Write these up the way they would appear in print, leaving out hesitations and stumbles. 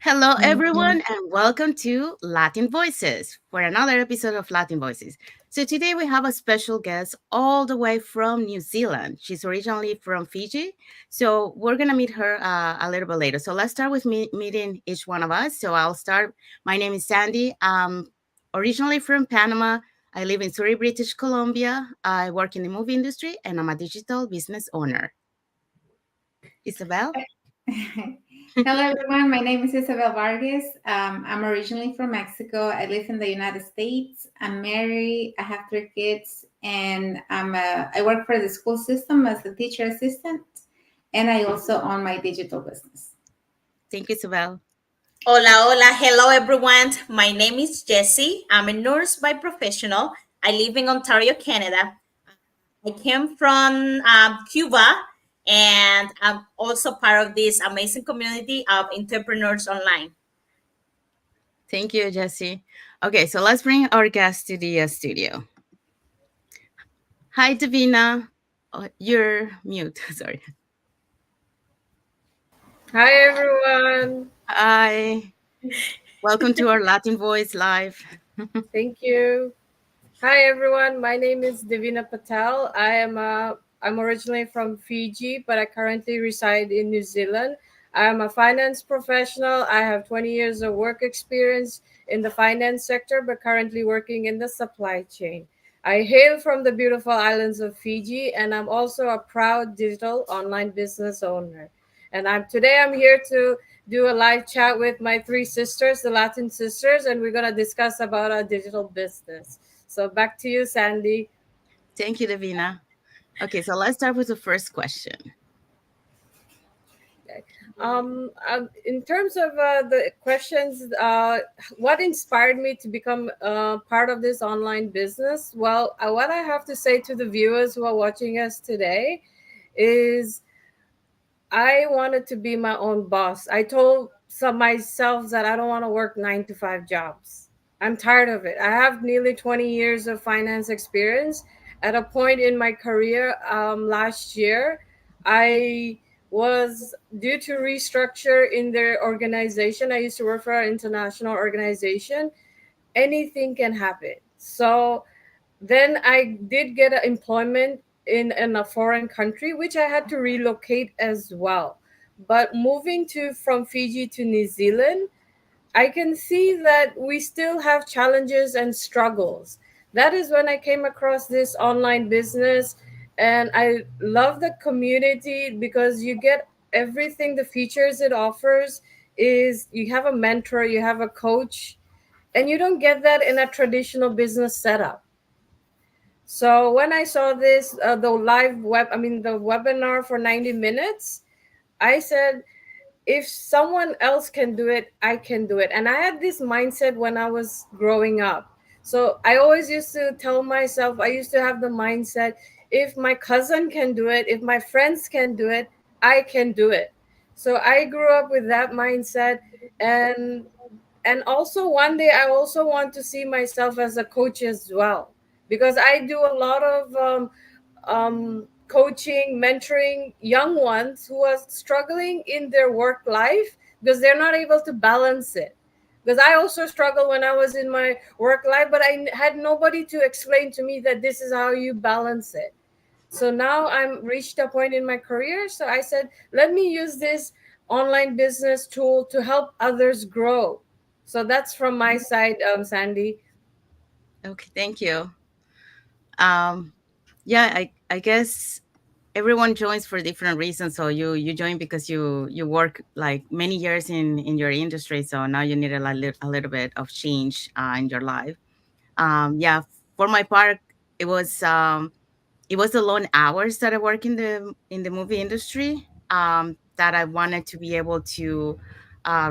Hello, Mhm. everyone, and welcome to Latin Voices for another episode of Latin Voices. So, today we have a special guest all the way from New Zealand. She's originally from Fiji. So, we're going to meet her a little bit later. So, let's start with meeting each one of us. So, I'll start. My name is Sandy. I'm originally from Panama. I live in Surrey, British Columbia. I work in the movie industry, and I'm a digital business owner. Isabel? Hello, everyone. My name is Isabel Vargas. I'm originally from Mexico. I live in the United States. I'm married. I have three kids, and I work for the school system as a teacher assistant, and I also own my digital business. Thank you, Isabel. Hola, hola, hello everyone. My name is Jessie. I'm a nurse by professional. I live in Ontario, Canada. I came from Cuba, and I'm also part of this amazing community of entrepreneurs online. Thank you, Jesse. Okay, so let's bring our guest to the studio. Hi, Devina. Oh, you're mute. Sorry. Hi everyone. Hi. Welcome to our Latin Voice Live. Thank you. Hi everyone. My name is Devina Patel. I'm originally from Fiji, but I currently reside in New Zealand. I am a finance professional. I have 20 years of work experience in the finance sector, but currently working in the supply chain. I hail from the beautiful islands of Fiji, and I'm also a proud digital online business owner. And I'm here to do a live chat with my three sisters, the Latin sisters, and we're gonna discuss about our digital business. So back to you, Sandy. Thank you, Devina. Okay, so let's start with the first question. In terms of the questions, what inspired me to become part of this online business? Well, what I have to say to the viewers who are watching us today is I wanted to be my own boss. I told myself that I don't want to work 9 to 5 jobs. I'm tired of it. I have nearly 20 years of finance experience. At a point in my career last year, I was due to restructure in their organization. I used to work for an international organization. Anything can happen. So then I did get employment in a foreign country, which I had to relocate as well. But moving to from Fiji to New Zealand, I can see that we still have challenges and struggles. That is when I came across this online business, and I love the community because you get everything, the features it offers is you have a mentor, you have a coach, and you don't get that in a traditional business setup. So when I saw this, the webinar for 90 minutes, I said, if someone else can do it, I can do it. And I had this mindset when I was growing up. So I always used to tell myself, I used to have the mindset, if my cousin can do it, if my friends can do it, I can do it. So I grew up with that mindset, and also one day I also want to see myself as a coach as well, because I do a lot of coaching, mentoring young ones who are struggling in their work life because they're not able to balance it. Because I also struggled when I was in my work life, but I had nobody to explain to me that this is how you balance it. So now I'm reached a point in my career. So I said, let me use this online business tool to help others grow. So that's from my side, Sandy. Okay, thank you. Um, yeah, I guess everyone joins for different reasons. So you join because you work like many years in your industry. So now you need a little bit of change in your life. Yeah, for my part, it was um, it was the long hours that I work in the movie industry that I wanted to be able to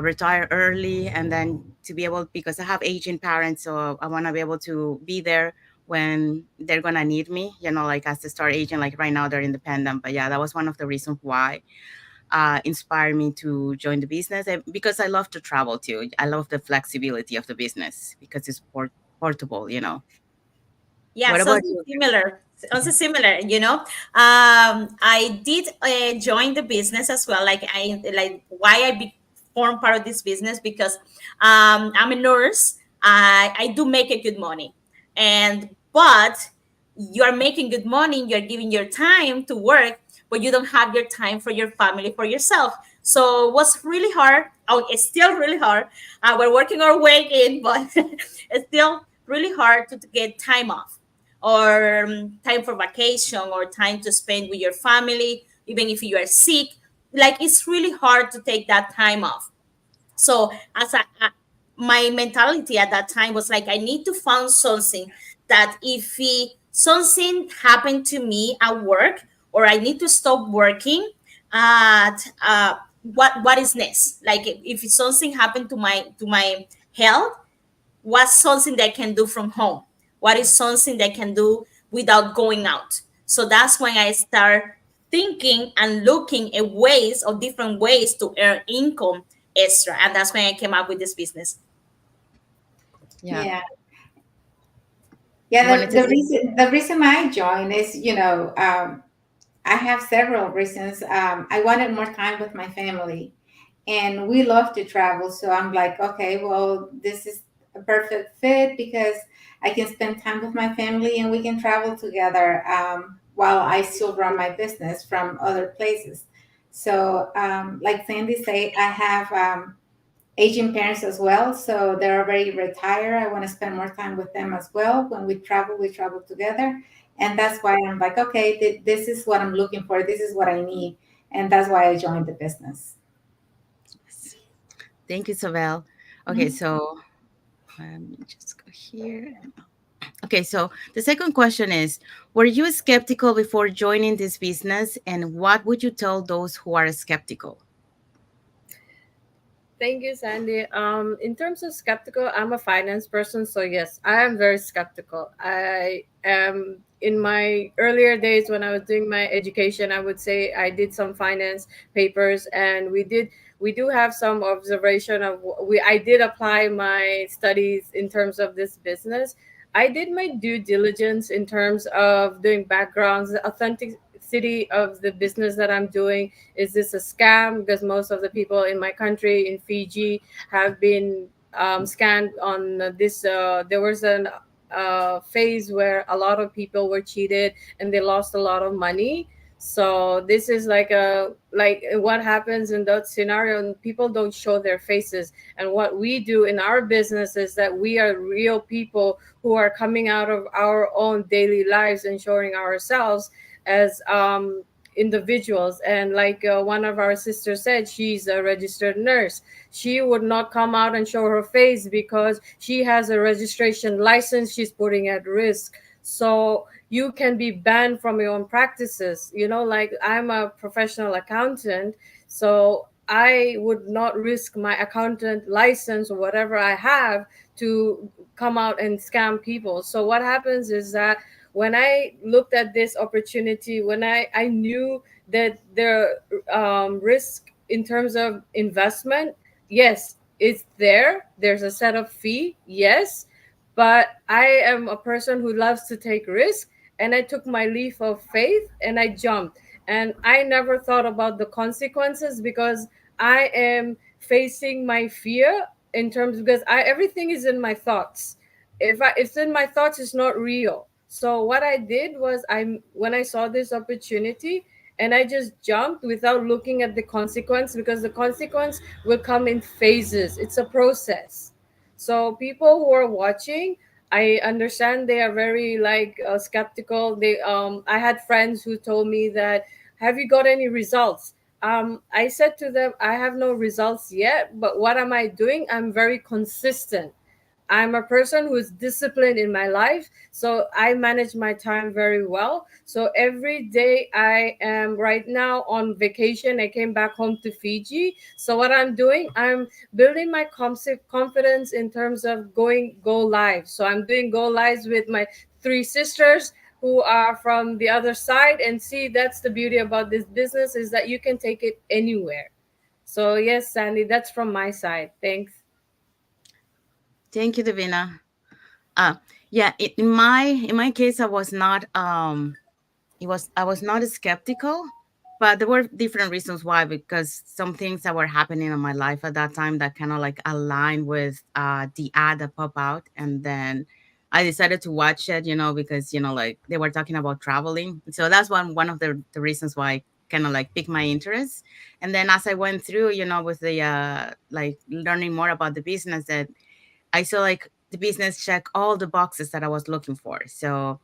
retire early, and then to be able, because I have aging parents, so I want to be able to be there when they're gonna need me. You know, like as they start aging, like right now they're independent. But yeah, that was one of the reasons why inspired me to join the business, and because I love to travel too. I love the flexibility of the business because it's portable. You know. Yeah, What about something you? similar. Also similar, I did join the business as well. Like why I form part of this business because I'm a nurse. I do make a good money, and but you are making good money. You're giving your time to work, but you don't have your time for your family, for yourself. So it was really hard. Oh, it's still really hard. We're working our way in, but it's still really hard to get time off or time for vacation or time to spend with your family, even if you are sick. Like it's really hard to take that time off. So my mentality at that time was like, I need to find something that something happened to me at work, or I need to stop working at what is next? Like if something happened to my health, what's something that I can do from home? What is something that I can do without going out? So that's when I start thinking and looking at ways or different ways to earn income extra. And that's when I came up with this business. Yeah. Yeah. You Yeah, wanted to say? the reason I joined is, I have several reasons. I wanted more time with my family, and we love to travel. So I'm like, okay, well, this is a perfect fit because I can spend time with my family and we can travel together while I still run my business from other places. So, like Sandy say, I have aging parents as well. So they're already retired. I want to spend more time with them as well. When we travel together. And that's why I'm like, okay, this is what I'm looking for. This is what I need. And that's why I joined the business. Thank you, Isabel. Okay, Mhm. so let me just go here. Okay, so the second question is, were you skeptical before joining this business, and what would you tell those who are skeptical? Thank you, Sandy. In terms of skeptical, I'm a finance person, so yes, I am very skeptical. I am in my earlier days when I was doing my education, I would say I did some finance papers, and we do have some observation of we. I did apply my studies in terms of this business. I did my due diligence in terms of doing backgrounds, the authenticity of the business that I'm doing. Is this a scam? Because most of the people in my country, in Fiji, have been scammed on this. There was an phase where a lot of people were cheated and they lost a lot of money. So this is like what happens in that scenario, and people don't show their faces. And what we do in our business is that we are real people who are coming out of our own daily lives and showing ourselves as individuals. And like one of our sisters said, she's a registered nurse. She would not come out and show her face because she has a registration license she's putting at risk. So you can be banned from your own practices. Like I'm a professional accountant, so I would not risk my accountant license or whatever I have to come out and scam people. So what happens is that when I looked at this opportunity, when I knew that the risk in terms of investment, yes, it's there. There's a set of fee, yes, but I am a person who loves to take risk, and I took my leap of faith and I jumped. And I never thought about the consequences because I am facing my fear in terms because everything is in my thoughts. If it's in my thoughts, it's not real. So what I did was when I saw this opportunity, and I just jumped without looking at the consequence, because the consequence will come in phases. It's a process. So people who are watching, I understand they are very skeptical. I had friends who told me that, have you got any results? I said to them, I have no results yet, but what am I doing? I'm very consistent. I'm a person who's disciplined in my life, so I manage my time very well. So every day I am right now on vacation. I came back home to Fiji. So what I'm doing, I'm building my confidence in terms of go live. So I'm doing go lives with my three sisters who are from the other side, and see, that's the beauty about this business, is that you can take it anywhere. So yes, Sandy, that's from my side. Thanks. Thank you, Davina. Yeah, in my case, I was not I was not skeptical. but there were different reasons why, because some things that were happening in my life at that time that kind of like aligned with the ad that pop out, and then I decided to watch it, because like they were talking about traveling, so that's one of the reasons why kind of like piqued my interest. And then as I went through, with the like learning more about the business, that I saw like the business check all the boxes that I was looking for. So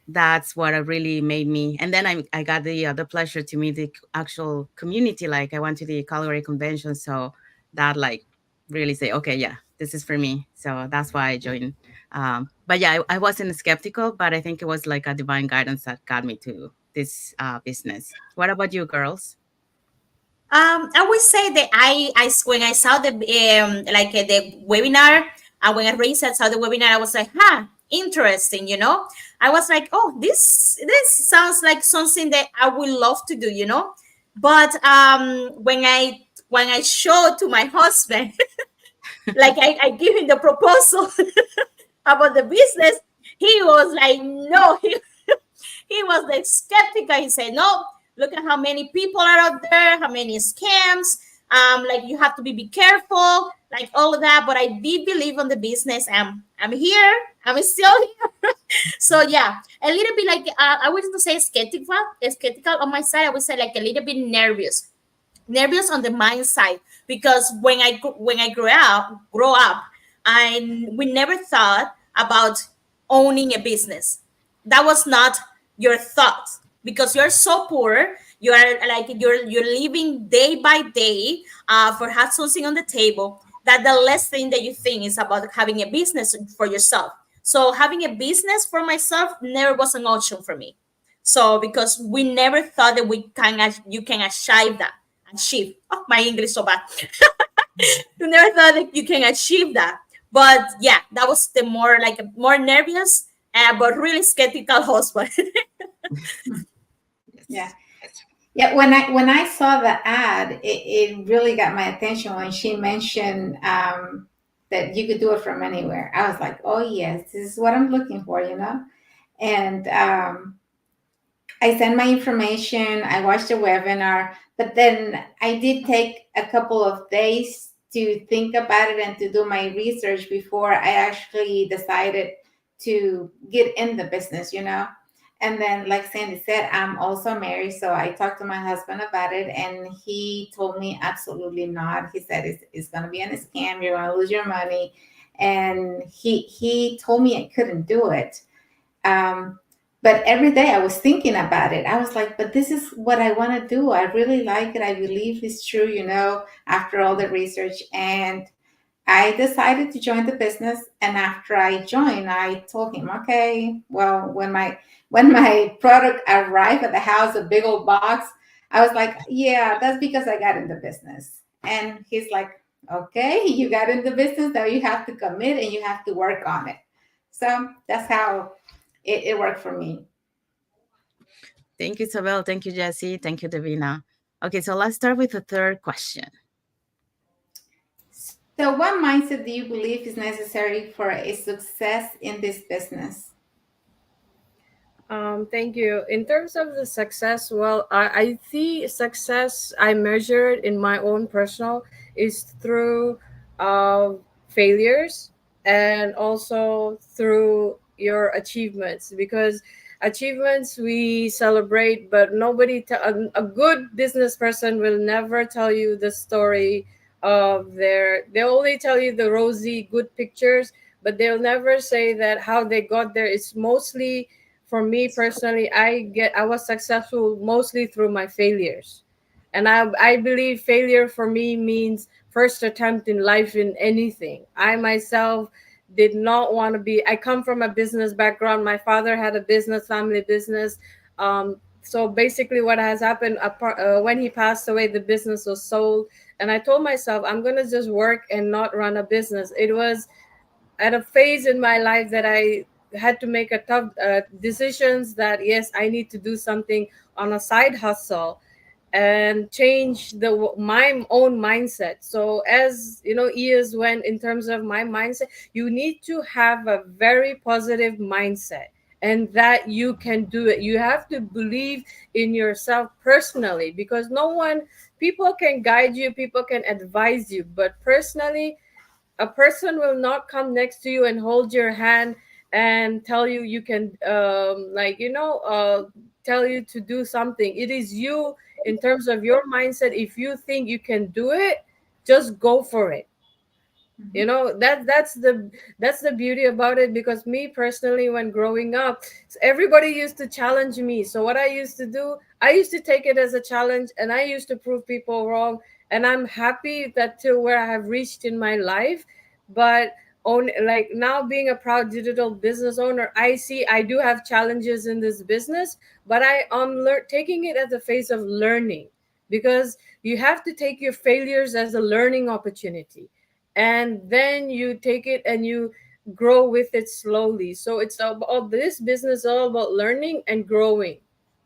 that's what really made me. And then I got the pleasure to meet the actual community. Like I went to the Calgary convention, so that like really say, okay, yeah, this is for me. So that's why I joined. But yeah, I wasn't skeptical, but I think it was like a divine guidance that got me to this business. What about you, girls? I would say that when I saw the the webinar, and when I researched saw the webinar, I was like, interesting. I was like, oh, this sounds like something that I would love to do. But when I showed to my husband, like I give him the proposal about the business, he was like, no, he was like skeptical. He said, no, look at how many people are out there, how many scams. Like you have to be careful, like all of that. But I did believe on the business. I'm here. I'm still here. So yeah, a little bit like I wouldn't say skeptical on my side. I would say like a little bit nervous on the mind side, because when I grow up, we never thought about owning a business. That was not your thought, because you're so poor. You're living day by day for have something on the table, that the last thing that you think is about having a business for yourself. So having a business for myself never was an option for me. So because we never thought that you can achieve. Oh, my English so bad. You never thought that you can achieve that. But yeah, that was the more nervous, but really skeptical husband. Yeah. Yes. Yeah, when I saw the ad, it really got my attention when she mentioned that you could do it from anywhere. I was like, oh yes, this is what I'm looking for. And I sent my information. I watched the webinar, but then I did take a couple of days to think about it and to do my research before I actually decided to get in the business. And then, like Sandy said, I'm also married, so I talked to my husband about it, and he told me absolutely not. He said it's going to be a scam. You're going to lose your money, and he told me I couldn't do it. Um, but every day I was thinking about it. I was like, but this is what I want to do. I really like it. I believe it's true, after all the research. And I decided to join the business. And after I joined, I told him, okay, well, when my product arrived at the house, a big old box, I was like, yeah, that's because I got in the business. And he's like, okay, you got in the business. Now you have to commit and you have to work on it. So that's how it worked for me. Thank you, Isabel. Thank you, Jesse. Thank you, Davina. Okay, so let's start with the third question. So, what mindset do you believe is necessary for a success in this business? Thank you. In terms of the success, well, I see success I measured in my own personal is through uh, failures, and also through your achievements, because achievements we celebrate, but a good business person will never tell you the story of they only tell you the rosy good pictures, but they'll never say that how they got there. It's mostly, for me personally, I was successful mostly through my failures. And I believe failure for me means first attempt in life in anything. I myself did not want to be, I come from a business background. My father had a business, family business. So basically what has happened, when he passed away, the business was sold. And I told myself, I'm going to just work and not run a business. It was at a phase in my life that I had to make a tough decisions that yes, I need to do something on a side hustle and change my own mindset. So as you know, years went, in terms of my mindset, you need to have a very positive mindset. and that you can do it. You have to believe in yourself personally, because no one, people can guide you, people can advise you, but personally, a person will not come next to you and hold your hand and tell you you can tell you to do something. It is you, in terms of your mindset. If you think you can do it, just go for it. That's the beauty about it. Because me personally, when growing up, everybody used to challenge me. So what I used to do, I used to take it as a challenge, and I used to prove people wrong. And I'm happy that till where I have reached in my life. But on, like, now being a proud digital business owner, I see I do have challenges in this business, but I am taking it as a phase of learning. Because you have to take your failures as a learning opportunity, and then you take it and you grow with it slowly. So it's about, this business all about learning and growing.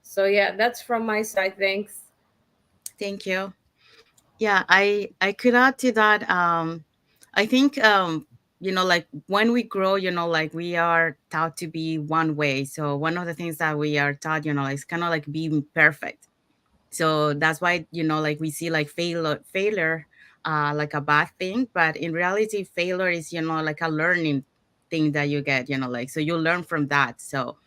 So yeah, that's from my side. Thanks. Thank you. Yeah, I could add to that. I think like when we grow, like we are taught to be one way. So one of the things that we are taught, is kind of like being perfect. So that's why, like we see like failure like a bad thing, but in reality failure is, like a learning thing that you get, like so you learn from that. So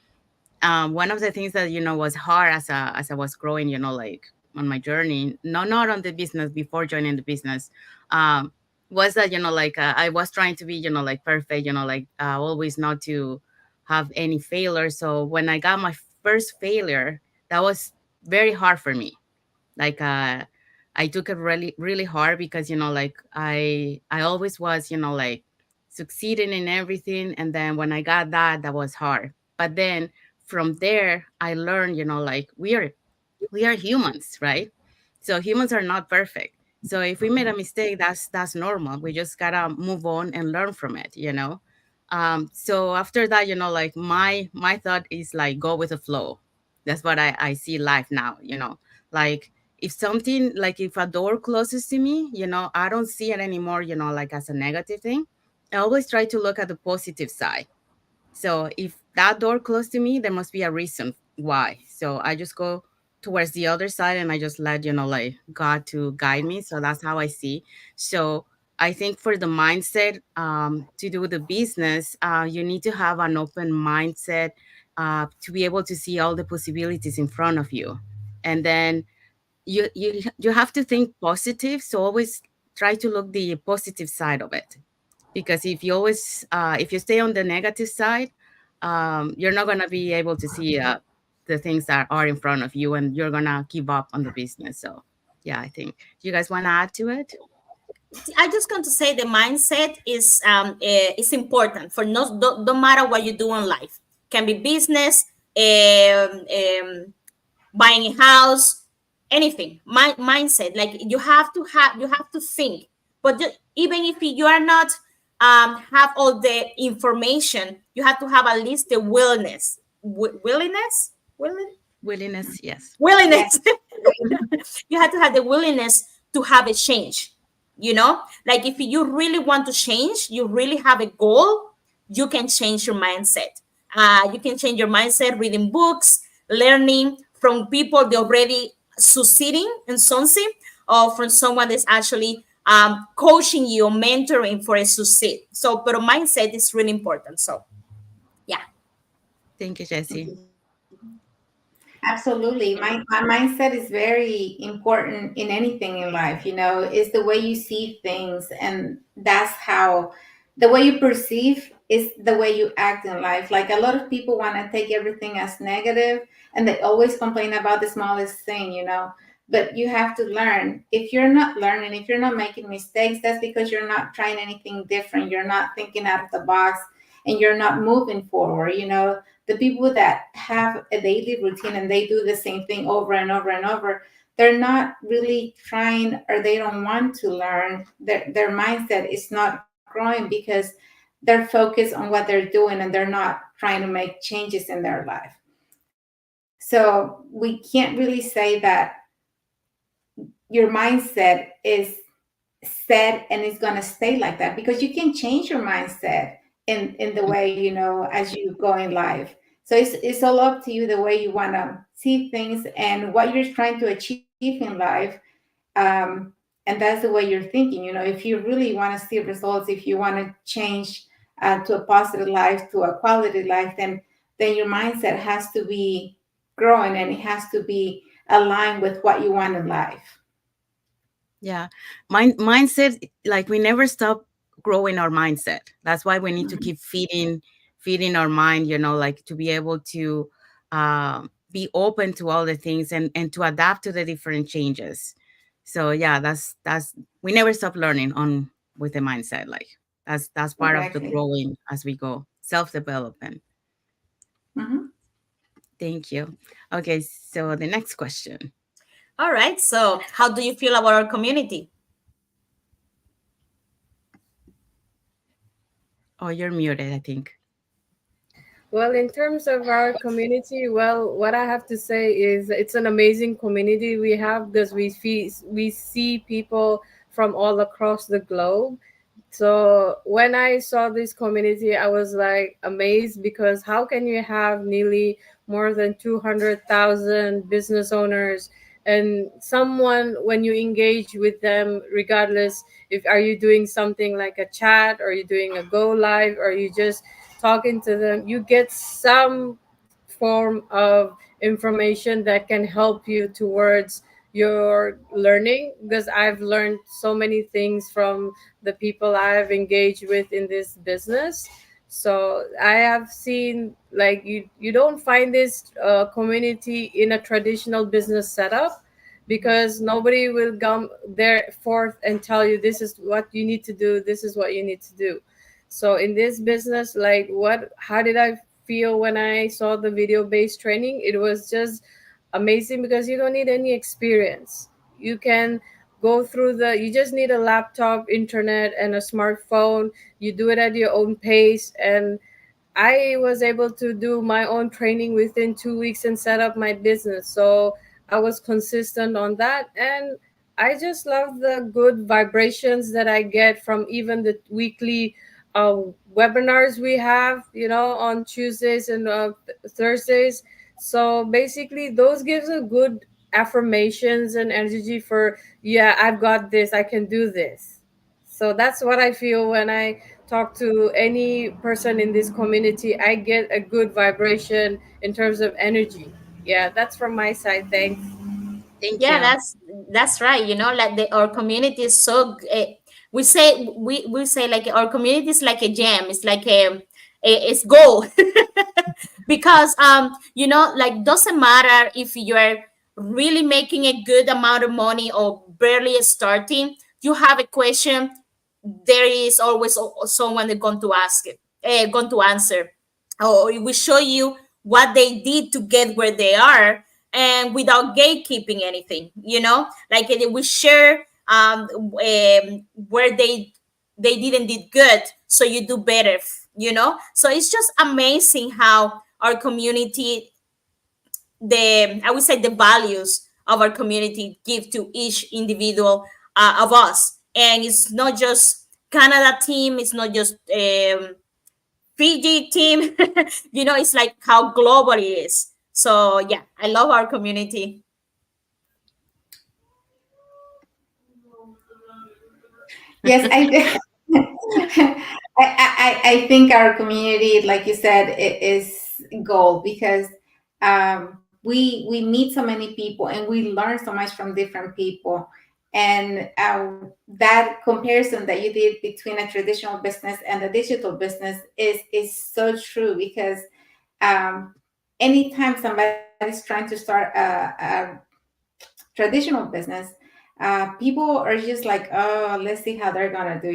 one of the things that was hard as I was growing, like on my journey, not on the business, before joining the business, um, was that like I was trying to be like perfect, like always not to have any failure. So when I got my first failure, that was very hard for me. Like I took it really really hard because like I always was like succeeding in everything, and then when I got that was hard. But then from there I learned, like we are humans, right? So humans are not perfect. So if we made a mistake, that's normal. We just gotta move on and learn from it, so after that, like my thought is like go with the flow. That's what I see life now, like if something, like if a door closes to me, I don't see it anymore, like as a negative thing. I always try to look at the positive side. So if that door closed to me, there must be a reason why. So I just go towards the other side and I just let, like God to guide me. So that's how I see. So I think for the mindset, to do the business, you need to have an open mindset, to be able to see all the possibilities in front of you. And then you have to think positive. So always try to look the positive side of it, because if you stay on the negative side, you're not going to be able to see the things that are in front of you, and you're going to give up on the business. So yeah, I think, do you guys want to add to it? I just want to say the mindset is important for no, don't matter what you do in life. Can be business, buying a house, anything. Mindset, like you have to think. But even if you are not have all the information, you have to have at least the willingness. Willingness, Willingness, yes. willingness. Yes. You have to have the willingness to have a change. Like if you really want to change, you really have a goal, you can change your mindset. You can change your mindset reading books, learning from people that already succeeding in something, or from someone that's actually coaching you or mentoring for a succeed. So but a mindset is really important. So yeah. Thank you, Jesse. Absolutely. My mindset is very important in anything in life, it's the way you see things, and that's how the way you perceive is the way you act in life. Like a lot of people want to take everything as negative, and they always complain about the smallest thing. But you have to learn. If you're not learning, if you're not making mistakes, that's because you're not trying anything different. You're not thinking out of the box, and you're not moving forward. The people that have a daily routine and they do the same thing over and over and over, they're not really trying, or they don't want to learn. Their mindset is not growing because they're focused on what they're doing, and they're not trying to make changes in their life. So we can't really say that your mindset is set and it's going to stay like that, because you can change your mindset in the way, as you go in life. So it's all up to you the way you want to see things and what you're trying to achieve in life. um, and that's the way you're thinking. If you really want to see results, if you want to change to a positive life, to a quality life, then your mindset has to be growing, and it has to be aligned with what you want in life. Yeah. Mindset, like we never stop growing our mindset. That's why we need to keep feeding our mind, like to be able to be open to all the things and to adapt to the different changes. So yeah, that's we never stop learning on with the mindset. Like that's part of the Exactly. growing as we go. Self-development. Hmm. Thank you. Okay, so the next question. All right. So, how do you feel about our community? Oh, you're muted, I think. Well, in terms of our community, well, what I have to say is it's an amazing community we have because we see people from all across the globe. So when I saw this community, I was like amazed because how can you have nearly more than 200,000 business owners and someone when you engage with them, regardless if are you doing something like a chat or you doing a go live or you just talking to them, you get some form of information that can help you towards your learning because I've learned so many things from the people I've engaged with in this business. So I have seen like you don't find this community in a traditional business setup because nobody will come there forth and tell you this is what you need to do, this is what you need to do. So in this business, like what how did I feel when I saw the video based training? It was just amazing because you don't need any experience. You can go through the you just need a laptop, internet and a smartphone. You do it at your own pace and I was able to do my own training within 2 weeks and set up my business. So I was consistent on that. And I just love the good vibrations that I get from even the weekly uh, webinars we have, on Tuesdays and Thursdays. So basically, those gives a good affirmations and energy for, yeah, I've got this, I can do this. So that's what I feel when I talk to any person in this community. I get a good vibration in terms of energy. Yeah, that's from my side. Thanks. Thank Yeah, you. that's right. Like our community is so. We say like our community is like a gem. It's like it's gold. Because like doesn't matter if you're really making a good amount of money or barely starting. You have a question, there is always someone that's going to ask it, going to answer, or it will show you what they did to get where they are, and without gatekeeping anything. Like they will share where they didn't did good, so you do better. So it's just amazing how our community, the I would say the values of our community give to each individual of us. And it's not just Canada team, it's not just Fiji team. It's like how global it is. So yeah, I love our community. Yes, I think our community, like you said, is gold because we meet so many people and we learn so much from different people. And that comparison that you did between a traditional business and a digital business is so true because um, anytime somebody's trying to start a traditional business, people are just like, oh, let's see how they're gonna do.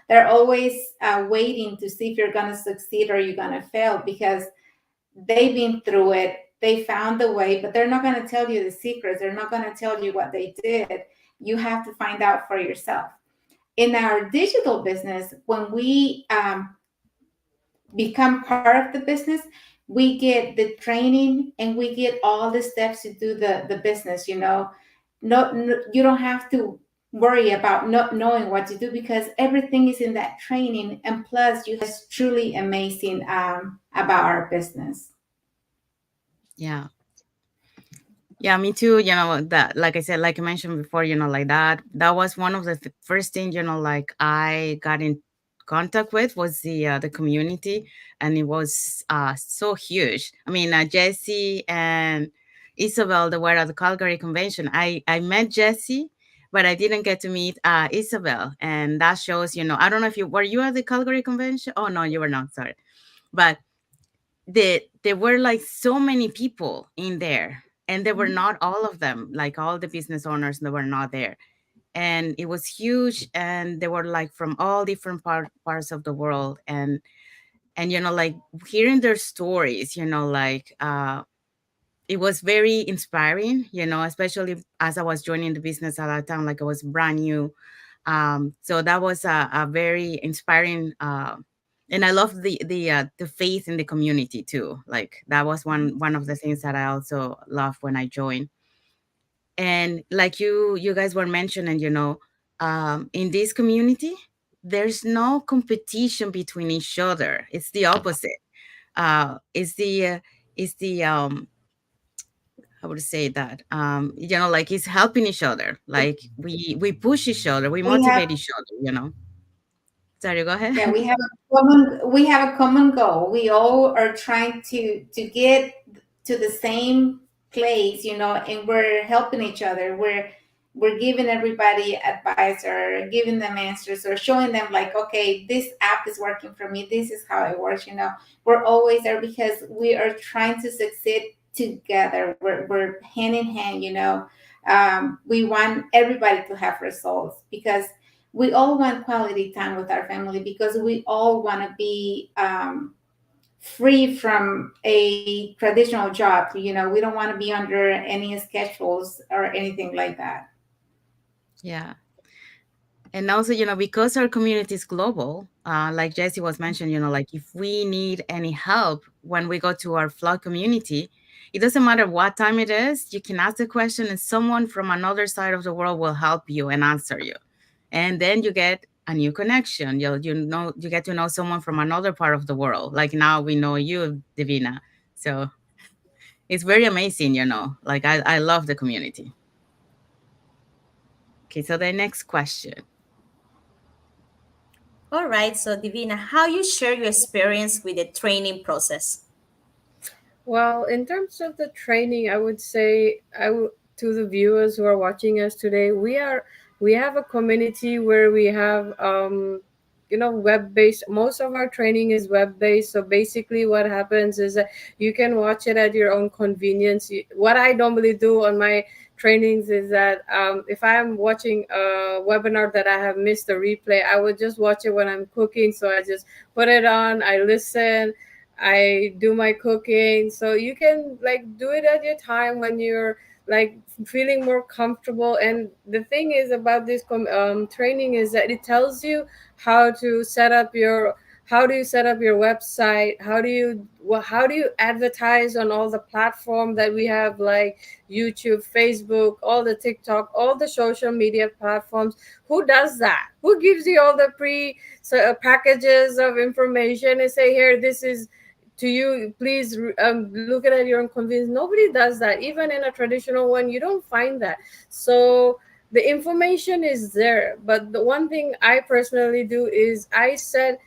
They're always waiting to see if you're gonna succeed or you're gonna fail because they've been through it. They found the way, but they're not gonna tell you the secrets. They're not gonna tell you what they did. You have to find out for yourself. In our digital business, when we become part of the business, we get the training and we get all the steps to do the business. No, you don't have to worry about not knowing what to do because everything is in that training. And plus, you have truly amazing about our business. Yeah. Yeah, me too. That, like I said, like I mentioned before, like that was one of the first thing, like I got in contact with was the community, and it was so huge. I mean, Jesse and Isabel, they were at the Calgary convention. I met Jesse, but I didn't get to meet Isabel, and that shows, I don't know if you at the Calgary convention. Oh no, you were not. Sorry, but there were like so many people in there, and there were not all of them, like all the business owners, they were not there, and it was huge, and they were like from all different parts of the world, and like hearing their stories, like it was very inspiring, especially as I was joining the business at that time, like I was brand new. So that was a very inspiring, and I love the faith in the community too. Like that was one of the things that I also loved when I joined. And like you guys were mentioning, in this community, there's no competition between each other. It's the opposite. It's the how would I say that? Like it's helping each other. Like we push each other, we We have motivate each other. Sorry, go ahead. Yeah, we have a common goal. We all are trying to get to the same place, and we're helping each other. We're giving everybody advice or giving them answers or showing them like, okay, this app is working for me. This is how it works. We're always there because we are trying to succeed together. We're hand in hand. We want everybody to have results because we all want quality time with our family because we all want to be free from a traditional job. We don't want to be under any schedules or anything like that. Yeah. And also, because our community is global, like Jesse was mentioned, like if we need any help when we go to our flood community, it doesn't matter what time it is, you can ask the question and someone from another side of the world will help you and answer you. And then you get a new connection. You get to know someone from another part of the world. Like now we know you, Divina. So it's very amazing, Like I love the community. Okay, so the next question. All right, so Divina, how you share your experience with the training process? Well, in terms of the training, I would say to the viewers who are watching us today, we have a community where we have web based. Most of our training is web based. So basically, what happens is that you can watch it at your own convenience. What I normally do on my trainings is that if I'm watching a webinar that I have missed a replay, I would just watch it when I'm cooking. So I just put it on, I listen, I do my cooking. So you can like do it at your time when you're like feeling more comfortable. And the thing is about this training is that it tells you how to set up your how do you set up your website, how do you advertise on all the platform that we have, like YouTube, Facebook, all the TikTok, all the social media platforms. Who does that? Who gives you all the packages of information and say, here, this is to you, please look at your own convenience? Nobody does that. Even in a traditional one, you don't find that. So the information is there, but the one thing I personally do is I set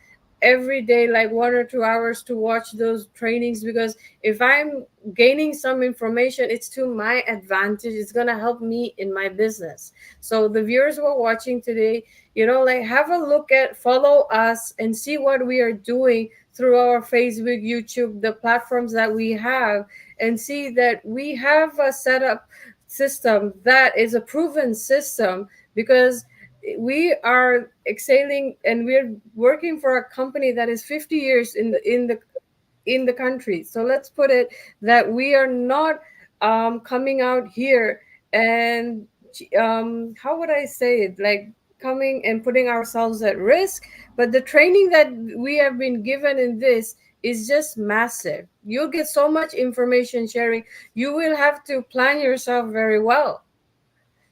every day like 1 or 2 hours to watch those trainings, because if I'm gaining some information, it's to my advantage. It's going to help me in my business. So the viewers who are watching today, like have a look at, follow us and see what we are doing through our Facebook, YouTube, the platforms that we have, and see that we have a setup system that is a proven system, because we are exhaling and we're working for a company that is 50 years in the country. So let's put it that we are not coming out here and how would I say it, like coming and putting ourselves at risk. But the training that we have been given in this is just massive. You'll get so much information sharing. You will have to plan yourself very well.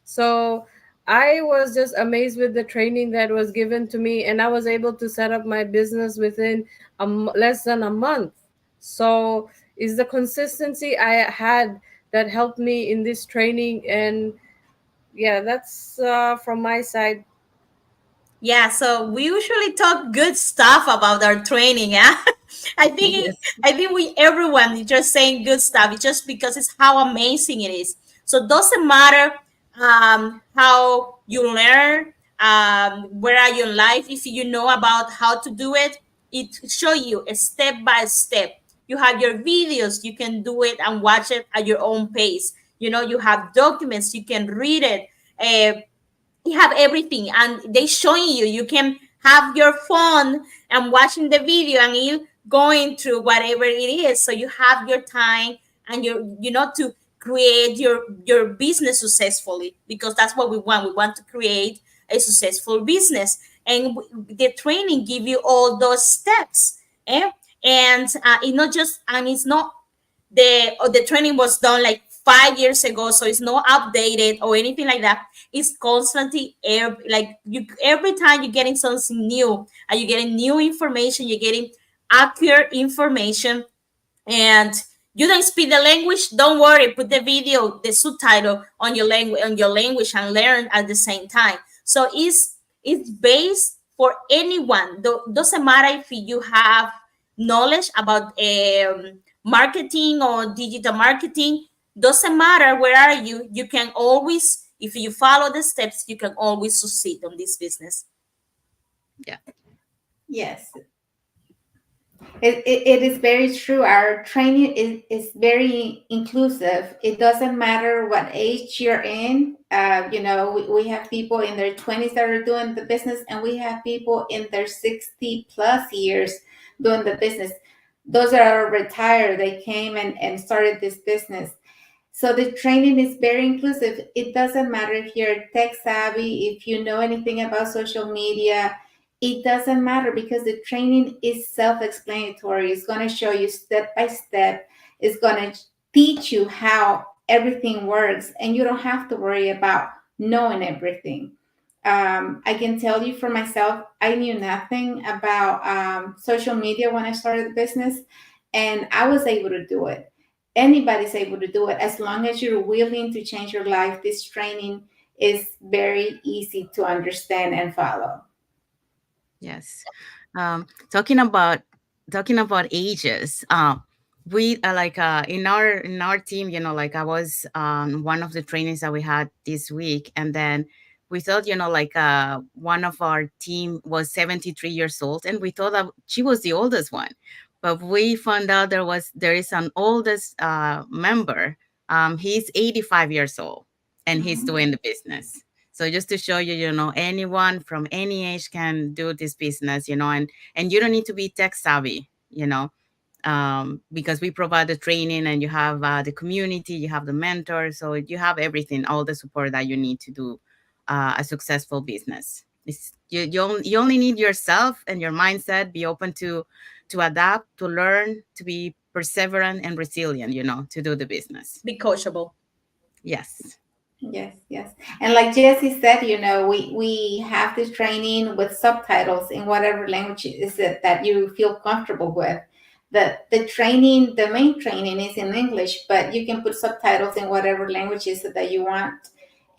So I was just amazed with the training that was given to me, and I was able to set up my business within less than a month. So is the consistency I had that helped me in this training. And yeah, that's from my side. Yeah, so we usually talk good stuff about our training, yeah. I think Yes. I think we everyone is just saying good stuff. It's just because it's how amazing it is. So it doesn't matter how you learn, where are you in life. If you know about how to do it, it show you a step by step. You have your videos, you can do it and watch it at your own pace. You know, you have documents, you can read it. You have everything and they showing you, you can have your phone and watching the video and you going through whatever it is, so you have your time and you know to create your business successfully, because that's what we want to create a successful business. And the training give you all those steps, eh? And it's not just, and it's not the training was done like 5 years ago, so it's not updated or anything like that. It's constantly like you, every time you're getting something new and you're getting new information, you're getting accurate information. And you don't speak the language, don't worry, put the video, the subtitle on your language and learn at the same time. So it's based for anyone. Doesn't matter if you have knowledge about marketing or digital marketing. Doesn't matter where are you, you can always, if you follow the steps, you can always succeed on this business. Yeah. Yes, it is very true. Our training is very inclusive. It doesn't matter what age you're in. We have people in their 20s that are doing the business, and we have people in their 60 plus years doing the business. Those that are retired, they came and started this business. So the training is very inclusive. It doesn't matter if you're tech savvy, if you know anything about social media. It doesn't matter because the training is self-explanatory. It's going to show you step by step. It's going to teach you how everything works, and you don't have to worry about knowing everything. I can tell you for myself, I knew nothing about social media when I started the business, and I was able to do it. Anybody's able to do it as long as you're willing to change your life. This training is very easy to understand and follow. Yes. Um, talking about ages. We like in our team, like I was one of the trainings that we had this week, and then we thought, like one of our team was 73 years old, and we thought that she was the oldest one, but we found out there is an oldest member. He's 85 years old, and he's Mhm. doing the business. So just to show you, anyone from any age can do this business, and you don't need to be tech savvy, because we provide the training, and you have the community, you have the mentor, so you have everything, all the support that you need to do a successful business. You only need yourself and your mindset. Be open to adapt, to learn, to be perseverant and resilient, to do the business. Be coachable. Yes. Yes, yes. And like Jesse said, we have this training with subtitles in whatever language is it that you feel comfortable with. The training, the main training is in English, but you can put subtitles in whatever language is it that you want.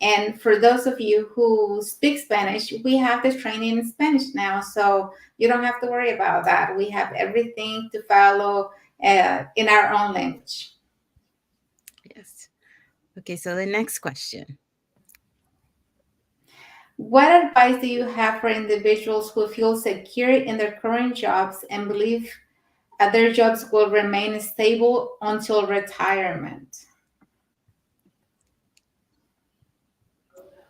And for those of you who speak Spanish, we have this training in Spanish now, so you don't have to worry about that. We have everything to follow in our own language. Yes. Okay, so the next question. What advice do you have for individuals who feel secure in their current jobs and believe their jobs will remain stable until retirement?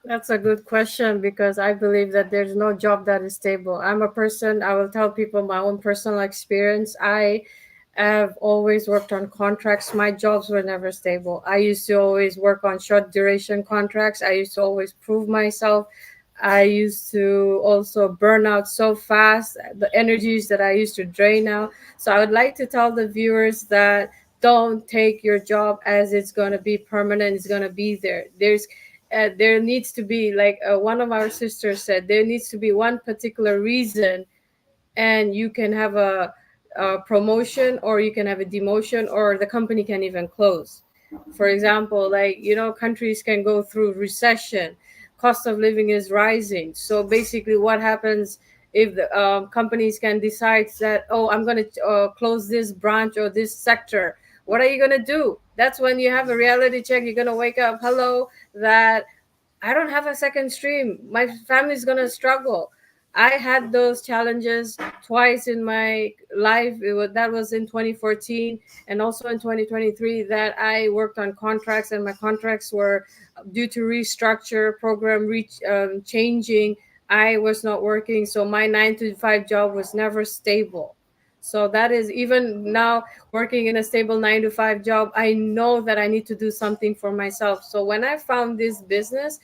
That's a good question because I believe that there's no job that is stable. I'm a person, I will tell people my own personal experience. I have always worked on contracts. My jobs were never stable. I used to always work on short duration contracts. I used to always prove myself. I used to also burn out so fast, the energies that I used to drain out. So I would like to tell the viewers that don't take your job as it's going to be permanent, it's going to be there. There needs to be, like one of our sisters said, there needs to be one particular reason, and you can have a promotion, or you can have a demotion, or the company can even close. For example, like, countries can go through recession, cost of living is rising. So basically, what happens if the companies can decide that, oh, I'm going to close this branch or this sector? What are you going to do? That's when you have a reality check. You're going to wake up, hello, that I don't have a second stream. My family's gonna struggle. I had those challenges twice in my life. That was in 2014 and also in 2023, that I worked on contracts, and my contracts were due to restructure, program changing. I was not working, so my 9 to 5 job was never stable. So that is, even now, working in a stable 9 to 5 job, I know that I need to do something for myself. So when I found this business,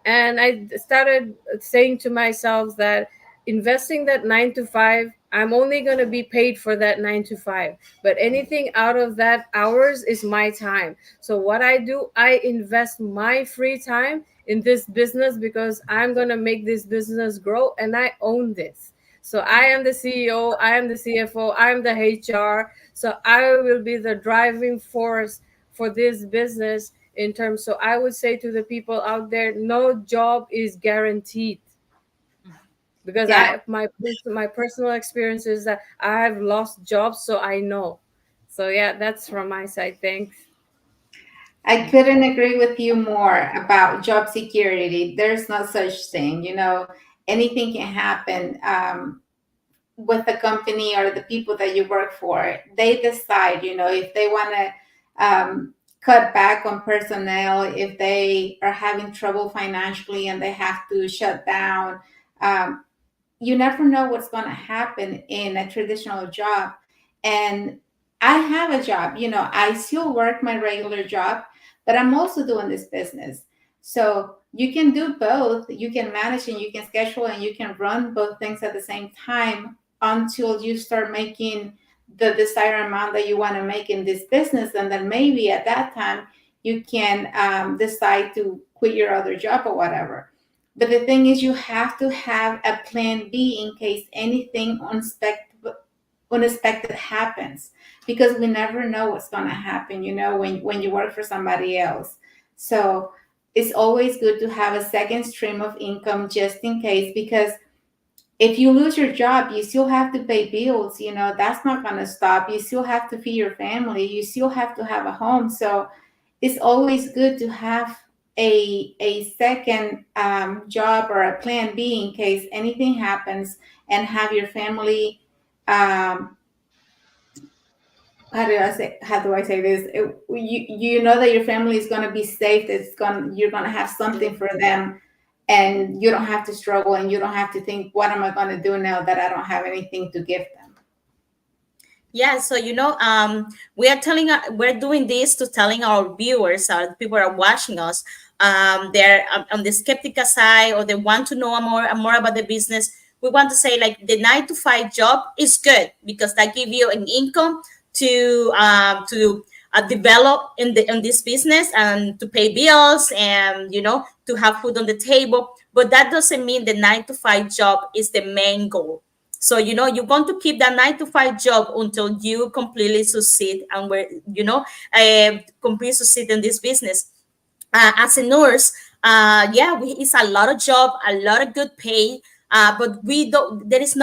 and I started saying to myself that investing that 9 to 5, I'm only going to be paid for that 9 to 5, but anything out of that hours is my time. So what I do, I invest my free time in this business, because I'm going to make this business grow, and I own this. So I am the CEO, I am the CFO, I am the HR. So I will be the driving force for this business in terms. So I would say to the people out there, no job is guaranteed, because Yeah, my personal experience is that I have lost jobs, so I know. So yeah, that's from my side. Thanks. I couldn't agree with you more about job security. There's no such thing, anything can happen. With the company or the people that you work for, they decide, if they want to cut back on personnel, if they are having trouble financially and they have to shut down. Um, you never know what's going to happen in a traditional job. And I have a job, I still work my regular job, but I'm also doing this business. So you can do both. You can manage and you can schedule and you can run both things at the same time until you start making the desired amount that you want to make in this business. And then maybe at that time, you can decide to quit your other job or whatever. But the thing is, you have to have a plan B in case anything unexpected happens, because we never know what's going to happen, when you work for somebody else. So it's always good to have a second stream of income just in case, because if you lose your job, you still have to pay bills. That's not going to stop. You still have to feed your family. You still have to have a home. So it's always good to have a second job or a plan B in case anything happens, and have your family. How do I say this? You know that your family is going to be safe. You're going to have something for them, and you don't have to struggle, and you don't have to think, what am I going to do now that I don't have anything to give them? Yeah, so we're doing this to telling our viewers, our people who are watching us, they're on the skeptical side, or they want to know more about the business. We want to say, like, the 9 to 5 job is good because that give you an income to develop in this business and to pay bills, and to have food on the table. But that doesn't mean the 9 to 5 job is the main goal. So you want to keep that 9 to 5 job until you completely succeed, and where completely succeed in this business. As a nurse, it's a lot of job, a lot of good pay, but we don't. There is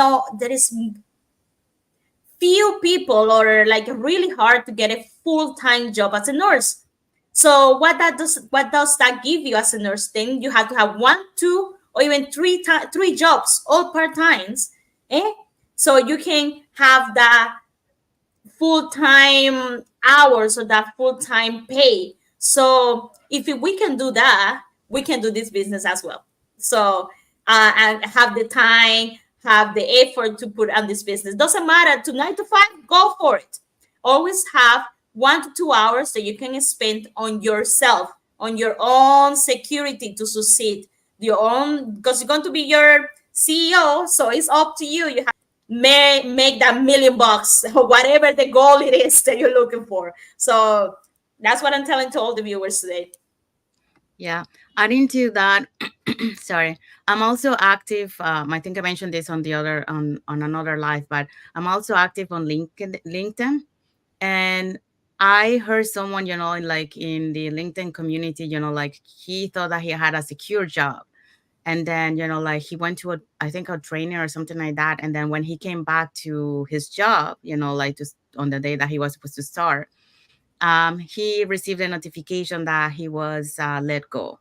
few people, or like really hard to get a full-time job as a nurse. So what does that give you as a nurse? Then you have to have one, two, or even three jobs, all part-times. Eh? So you can have that full-time hours or that full-time pay. So if we can do that, we can do this business as well. So and have the time, have the effort to put on this business. Doesn't matter to 9 to 5, go for it. Always have 1 to 2 hours that you can spend on yourself, on your own security to succeed. Your own, because you're going to be your CEO, so it's up to you. You have make that $1,000,000 or whatever the goal it is that you're looking for. So that's what I'm telling to all the viewers today. Yeah. Adding to that, sorry, I'm also active. I think I mentioned this on the other on another live, but I'm also active on LinkedIn, and I heard someone, like in the LinkedIn community, like he thought that he had a secure job, and then like he went to a, I think, a training or something like that, and then when he came back to his job, like just on the day that he was supposed to start, he received a notification that he was let go.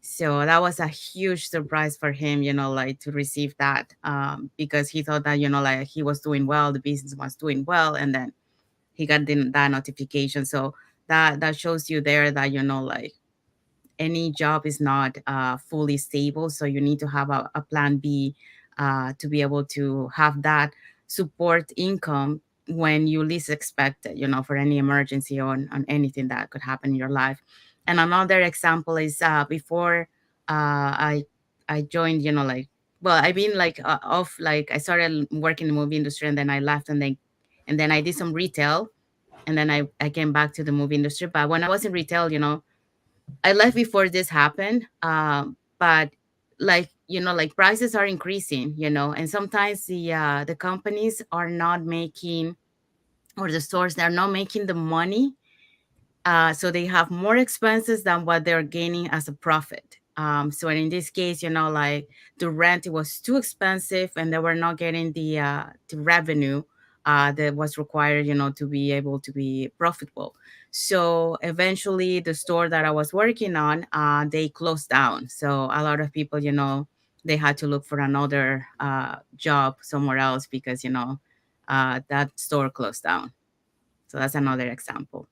So that was a huge surprise for him, like to receive that, because he thought that, like he was doing well, the business was doing well, and then he got that notification. So that shows you there that, like any job is not fully stable. So you need to have a plan B, to be able to have that support income when you least expect it, for any emergency on anything that could happen in your life. And another example is, before I joined, like, well, I've been like, off, like I started working in the movie industry, and then I left, and then I did some retail, and then I came back to the movie industry. But when I was in retail, I left before this happened. But like, like prices are increasing, and sometimes the companies are not making, or the stores, they're not making the money, so they have more expenses than what they're gaining as a profit. So in this case, like the rent, it was too expensive, and they were not getting the revenue that was required, to be able to be profitable. So eventually, the store that I was working on, they closed down. So a lot of people, they had to look for another job somewhere else, because that store closed down. So that's another example.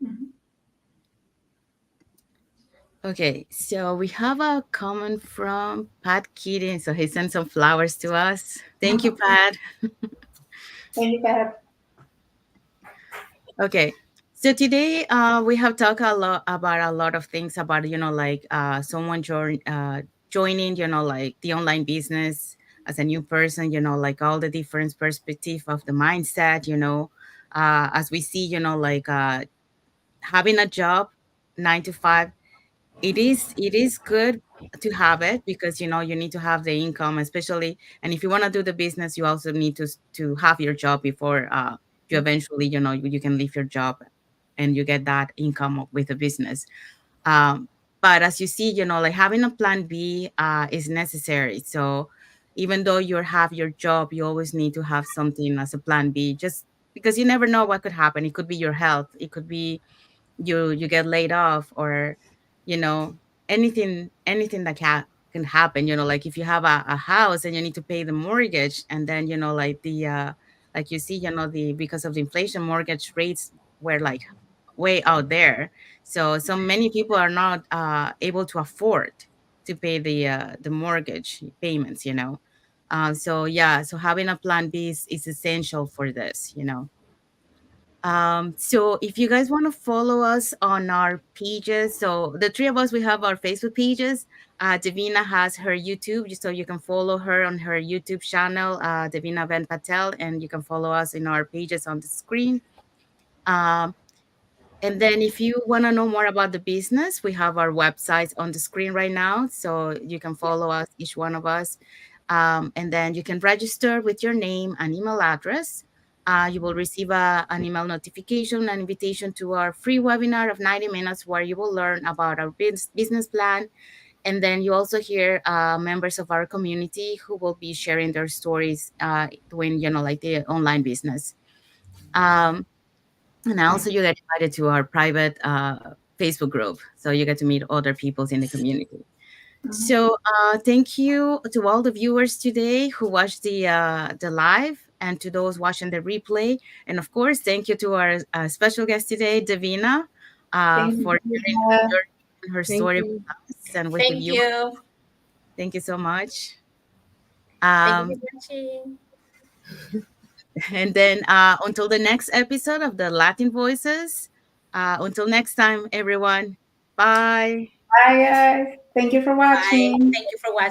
Mhm. Okay, so we have a comment from Pat Keating. So he sent some flowers to us. Thank you, Pat. Thank you, Pat. Okay, so today we have talked a lot about a lot of things about, like someone joining, like the online business as a new person, like all the different perspective of the mindset, as we see, like having a job, 9 to 5. It is good to have it, because you need to have the income, especially, and if you want to do the business, you also need to have your job before you eventually, you can leave your job, and you get that income with the business. um but as you see, like having a plan B is necessary. So even though you have your job, you always need to have something as a plan B, just because you never know what could happen. It could be your health, it could be you get laid off, or you know anything that can happen, like if you have a house and you need to pay the mortgage, and then like like you see, the because of the inflation, mortgage rates were like way out there. So many people are not able to afford to pay the mortgage payments, so yeah, so having a plan B is essential for this. So if you guys want to follow us on our pages, so the three of us, we have our Facebook pages. Devina has her YouTube, so you can follow her on her YouTube channel, Devina Ben Patel, and you can follow us in our pages on the screen. Um, and then if you want to know more about the business, we have our websites on the screen right now. So you can follow us, each one of us. And then you can register with your name and email address. You will receive an email notification, an invitation to our free webinar of 90 minutes, where you will learn about our business plan. And then you also hear members of our community who will be sharing their stories, doing, like the online business. Um, and also you get invited to our private Facebook group. So you get to meet other peoples in the community. Mhm. So thank you to all the viewers today who watched the live, and to those watching the replay. And of course, thank you to our special guest today, Davina, Thank for you. sharing her journey and her Thank story you. with us and with the Thank viewers. you. Thank you so much. Thank you Um, for watching. and then until the next episode of the Latin Voices, until next time, everyone. Bye. Bye, guys. Thank you for Bye. watching. Thank you for watching.